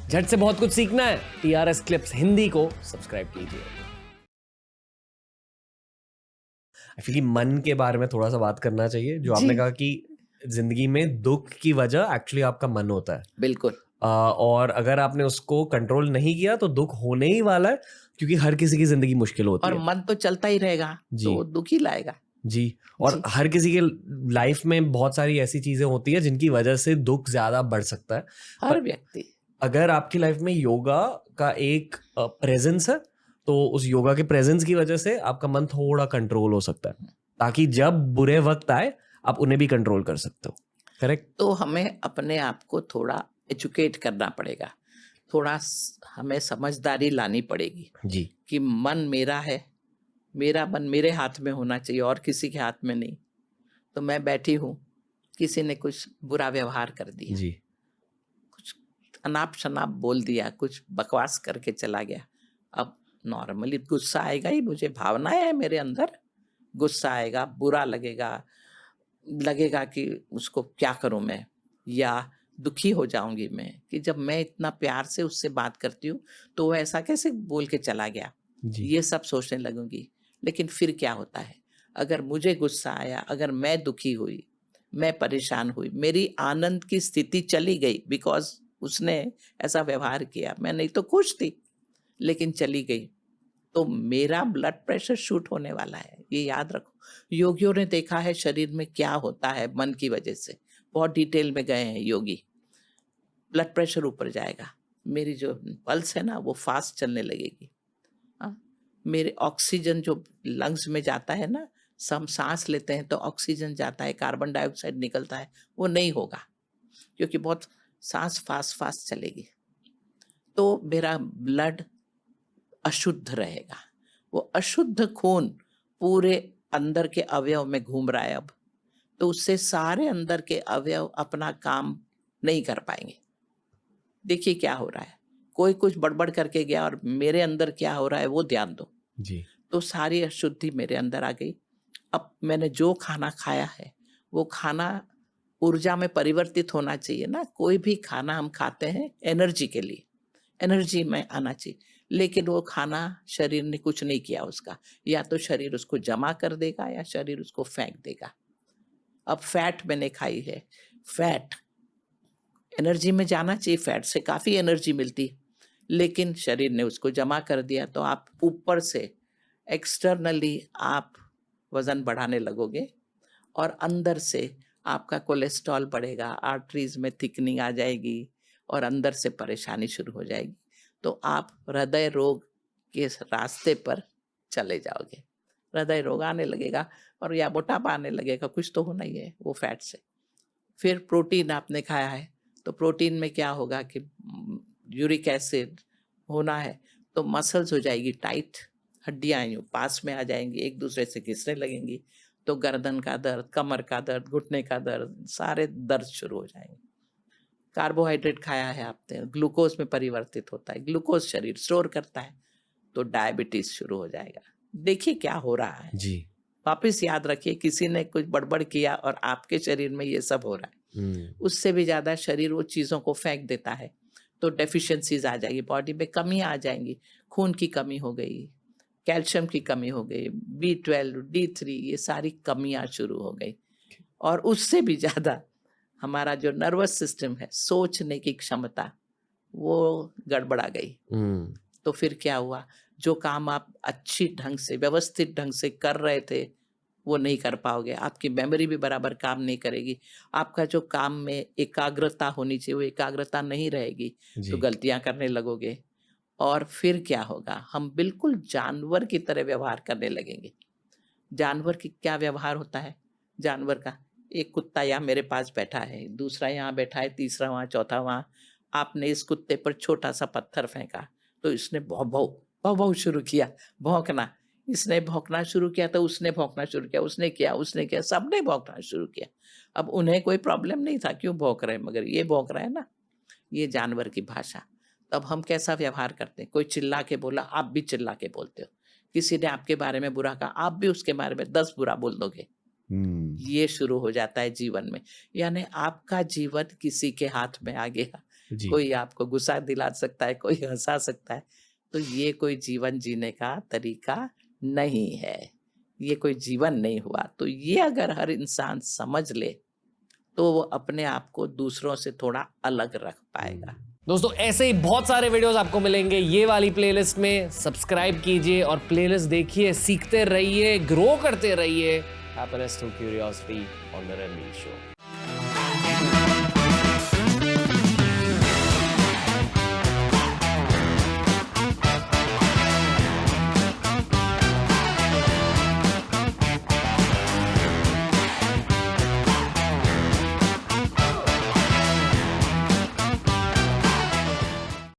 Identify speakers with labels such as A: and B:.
A: झट से बहुत कुछ सीखना है, TRS क्लिप्स हिंदी को सब्सक्राइब कीजिए। एक्चुअली मन के बारे में थोड़ा सा बात करना चाहिए। जो
B: जी।
A: आपने कहा कि जिंदगी में दुख की वजह एक्चुअली आपका मन होता है।
B: बिल्कुल।
A: और अगर आपने उसको कंट्रोल नहीं किया तो दुख होने ही वाला है, क्योंकि हर किसी की जिंदगी मुश्किल होती
B: और
A: है।
B: मन तो चलता ही रहेगा, तो
A: जी
B: वो दुःख ही लाएगा।
A: जी। और
B: जी।
A: हर किसी के लाइफ में बहुत सारी ऐसी चीजें होती है जिनकी वजह से दुख ज्यादा बढ़ सकता है।
B: हर
A: पर
B: व्यक्ति।
A: अगर आपकी लाइफ में योगा का एक प्रेजेंस है, तो उस योगा के प्रेजेंस की वजह से आपका मन थोड़ा कंट्रोल हो सकता है, ताकि जब बुरे वक्त आए आप उन्हें भी कंट्रोल कर सकते हो। करेक्ट।
B: तो हमें अपने आप को थोड़ा एजुकेट करना पड़ेगा, थोड़ा हमें समझदारी लानी पड़ेगी
A: जी
B: कि मन मेरा है, मेरा मन मेरे हाथ में होना चाहिए और किसी के हाथ में नहीं। तो मैं बैठी हूँ, किसी ने कुछ बुरा व्यवहार कर दिया,
A: जी
B: कुछ अनाप शनाप बोल दिया, कुछ बकवास करके चला गया। अब नॉर्मली गुस्सा आएगा ही, मुझे भावनाएं है मेरे अंदर, गुस्सा आएगा, बुरा लगेगा, लगेगा कि उसको क्या करूं मैं, या दुखी हो जाऊंगी मैं कि जब मैं इतना प्यार से उससे बात करती हूँ तो वो ऐसा कैसे बोल के चला गया।
A: जी
B: ये सब सोचने लगूंगी। लेकिन फिर क्या होता है, अगर मुझे गुस्सा आया, अगर मैं दुखी हुई, मैं परेशान हुई, मेरी आनंद की स्थिति चली गई बिकॉज उसने ऐसा व्यवहार किया, मैं नहीं तो खुश थी लेकिन चली गई, तो मेरा ब्लड प्रेशर शूट होने वाला है, ये याद रखो। योगियों ने देखा है शरीर में क्या होता है मन की वजह से, बहुत डिटेल में गए हैं योगी। ब्लड प्रेशर ऊपर जाएगा, मेरी जो पल्स है ना वो फास्ट चलने लगेगी। हाँ, मेरे ऑक्सीजन जो लंग्स में जाता है ना, हम सांस लेते हैं तो ऑक्सीजन जाता है, कार्बन डाइऑक्साइड निकलता है, वो नहीं होगा क्योंकि बहुत सांस फास्ट फास्ट चलेगी। तो मेरा ब्लड अशुद्ध रहेगा, वो अशुद्ध खून पूरे अंदर के अवयव में घूम रहा है अब, तो उससे सारे अंदर के अवयव अपना काम नहीं कर पाएंगे। देखिए क्या हो रहा है, कोई कुछ बड़बड़ करके गया और मेरे अंदर क्या हो रहा है वो ध्यान दो।
A: जी
B: तो सारी अशुद्धि मेरे अंदर आ गई। अब मैंने जो खाना खाया है वो खाना ऊर्जा में परिवर्तित होना चाहिए ना, कोई भी खाना हम खाते हैं एनर्जी के लिए, एनर्जी में आना चाहिए। लेकिन वो खाना शरीर ने कुछ नहीं किया उसका, या तो शरीर उसको जमा कर देगा या शरीर उसको फेंक देगा। अब फैट मैंने खाई है, फैट एनर्जी में जाना चाहिए, फैट से काफ़ी एनर्जी मिलती, लेकिन शरीर ने उसको जमा कर दिया, तो आप ऊपर से एक्सटर्नली आप वज़न बढ़ाने लगोगे और अंदर से आपका कोलेस्ट्रॉल बढ़ेगा, आर्टरीज में थिकनिंग आ जाएगी और अंदर से परेशानी शुरू हो जाएगी। तो आप हृदय रोग के रास्ते पर चले जाओगे, हृदय रोग आने लगेगा और या मोटापा आने लगेगा, कुछ तो होना ही है वो फैट से। फिर प्रोटीन आपने खाया है, तो प्रोटीन में क्या होगा कि यूरिक एसिड होना है, तो मसल्स हो जाएगी टाइट, हड्डियाँ यूँ पास में आ जाएंगी, एक दूसरे से घिसने लगेंगी, तो गर्दन का दर्द, कमर का दर्द, घुटने का दर्द, सारे दर्द शुरू हो जाएंगे। कार्बोहाइड्रेट खाया है आपने, ग्लूकोज में परिवर्तित होता है, ग्लूकोज शरीर स्टोर करता है, तो डायबिटीज शुरू हो जाएगा। देखिए क्या हो रहा है,
A: जी।
B: वापिस याद रखिए, किसी ने कुछ बड़बड़ किया और आपके शरीर में ये सब हो रहा है। उससे भी ज्यादा शरीर वो चीजों को फेंक देता है, तो डेफिशिएंसीज आ जाएगी, बॉडी में कमियां आ जाएंगी, खून की कमी हो गई, कैल्शियम की कमी हो गई, B12, D3, ये सारी कमियां शुरू हो गई। और उससे भी ज्यादा हमारा जो नर्वस सिस्टम है, सोचने की क्षमता, वो गड़बड़ा गई। तो फिर क्या हुआ, जो काम आप अच्छी ढंग से व्यवस्थित ढंग से कर रहे थे वो नहीं कर पाओगे, आपकी मेमोरी भी बराबर काम नहीं करेगी, आपका जो काम में एकाग्रता होनी चाहिए वो एकाग्रता नहीं रहेगी, तो
A: जी
B: गलतियां करने लगोगे। और फिर क्या होगा, हम बिल्कुल जानवर की तरह व्यवहार करने लगेंगे। जानवर की क्या व्यवहार होता है, जानवर का, एक कुत्ता यहाँ मेरे पास बैठा है, दूसरा यहाँ बैठा है, तीसरा वहाँ, चौथा वहाँ, आपने इस कुत्ते पर छोटा सा पत्थर फेंका तो इसने भौ भौ भौ भौ शुरू किया, भौंकना, इसने भौंकना शुरू किया तो उसने भौंकना शुरू किया, उसने किया, सबने भौंकना शुरू किया। अब उन्हें कोई प्रॉब्लम नहीं था क्यों भौंक रहे हैं, मगर ये भौंक रहा है ना, ये जानवर की भाषा। तब हम कैसा व्यवहार करते हैं, कोई चिल्ला के बोला आप भी चिल्ला के बोलते हो, किसी ने आपके बारे में बुरा कहा आप भी उसके बारे में 10 बुरा बोल दोगे। ये शुरू हो जाता है जीवन में, यानी आपका जीवन किसी के हाथ में आ गया,
A: जी।
B: कोई आपको गुस्सा दिला सकता है, कोई हंसा सकता है। तो ये कोई जीवन जीने का तरीका नहीं है, ये कोई जीवन नहीं हुआ। तो ये अगर हर इंसान समझ ले तो वो अपने आप को दूसरों से थोड़ा अलग रख पाएगा।
A: दोस्तों ऐसे ही बहुत सारे वीडियोस आपको मिलेंगे ये वाली प्लेलिस्ट में। सब्सक्राइब कीजिए और प्लेलिस्ट देखिए, सीखते रहिए, ग्रो करते रहिए। Happiness through curiosity on the Ranveer show.